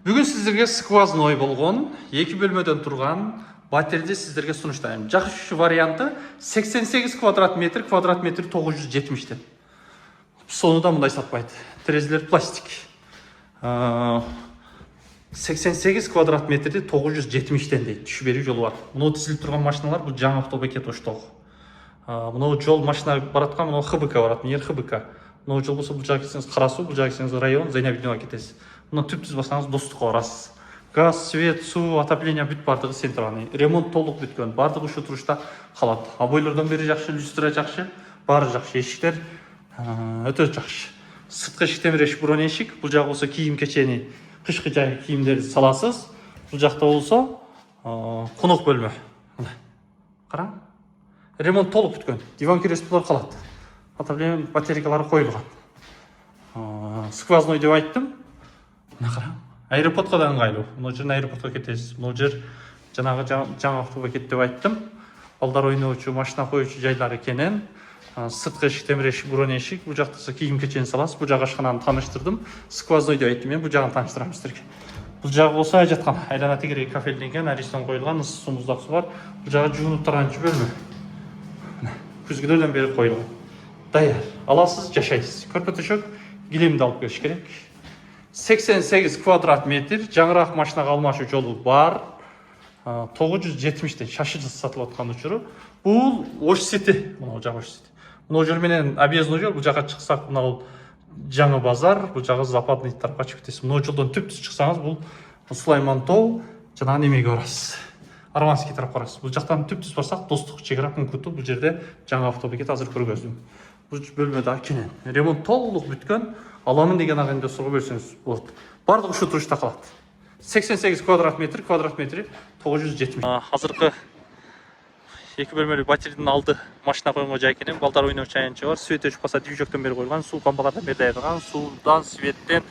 Бүгін сіздерге сквозной болған, екі бөлмеден тұрған баттерді сіздерге сұныштайым. Жақшы варианты 88 квадрат метр 970-тен. Соны да мұндай сатпайды. Терезелер пластик. 88 квадрат метрді 970-тен дейді. Түші беру жолы бар. Мұны тізіліп тұрған машиналар бұл жаңа автобекет оштоғы. Мұны жол машина баратқан, мұны ХБК баратын, ер ХБК. Мұны жол болса бұл жағы кетсеңіз Қарасу, бұл жағы кетсеңіз район, Зайнабиднева кетесіз. Мұны түп-түз басаңыз достыққа барасыз. Газ, свет, су, отопление бүт бардығы центральный. Ремонт толық бүткен. Бардығы ұшы тұрышта қалады. Обойлардан бері жақшы, люстра жақшы, бары жақшы, ешіктер өте жақшы. Сыртқы ешіктен бері бұрын ешік. Бұл жағы болса киім кешені, қышқы жағы киімдерді саласыз. Бұл жақта болса қонақ бөлме. Қара. Ремонт толық бүткен. Диван креслолар қалады. Отопление батарейкалары қойылған. Сквозной деп айттым. Нақыра. Аэропортқа да ыңғайлы. Мұны жерін аэропортқа кетесіз. Мұны жер жаңағы жаңа автобекет деп айттым. Балдар ойнаушы, машина қоюшы жайлар екенін. Сыртқы ешік, темір ешік, бұрын ешік. Бұл жақтасы киім кешені саласыз. Бұл жағы ашқананы таныштырдым. Сквозной деп айттым. Мен бұл жағын таныштырамын сіздерге. Бұл жағы болса жатқан. Айлана тегерегі кафелденген, аристон қойылған, ысы су мұздақ су бар. Бұл жағы жуынып тұрған бөлме. Күзгіден бері қойылған. Даяр. Аласыз, жашайсыз. Көрпе-төсек килемді алып келіш керек. 88 квадрат метр, жаңырақ машинаға алмашы жолы бар. 970-тен шашы сатылып отқан ұшыры. Бұл Ош-Сити. Бұл жағы Ош-Сити. Бұл жерменен объездный жол, бұл жаққа шықсақ, бұл жаңы базар, бұл жағы западный тарапқа шығып кетесіз. Бұл жолдан түп-түз шықсаңыз, бұл Сулаймантау, жаңағы немеге барасыз. Арманский тарапқа барасыз. Бұл жақтан түп-түз барсақ, достық шекара пункті, бұл жерде жаңа автобекет азыр көргөздім. Бұл бөлмеде кенен. Ремонт толық бүткен. Аламын деген ағайында сұғы бөлсеңіз болады. Барлығы ұшы тұрышта қалады. 88 квадрат метр 970. Қазіргі екі бөлмелі баттердің алды машина қойынға жай кенен. Балдар ойнау чайыншы бар. Свет өшіп қаса дүйжөктен бері қойылған. Су қамбалардан бері дайырған. Судан, светтен,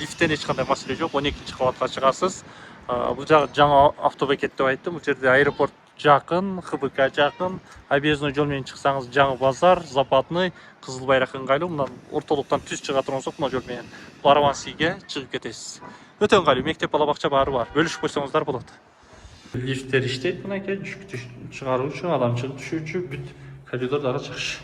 лифттен ешқандай мәселе жоқ. 12-ші қабатқа шығасыз. Бұл жаңа автобекет деп айттым. Бұл жерде аэропорт жақын, ХБК жақын, объездной жолмен шықсаңыз жаңы базар, западный, қызыл байрақ ыңғайлы. Мұнан орталықтан түз шыға тұрғансақ, мұна жолмен Ларавансиге шығып кетесіз. Өте ыңғайлы, мектеп балабақша бары бар. Бөлішіп қойсаңыздар болады. Лифттер іштейді, мұна ке, жүк шығарушы, адам шығып түшуші, бүт коридордары жақшы.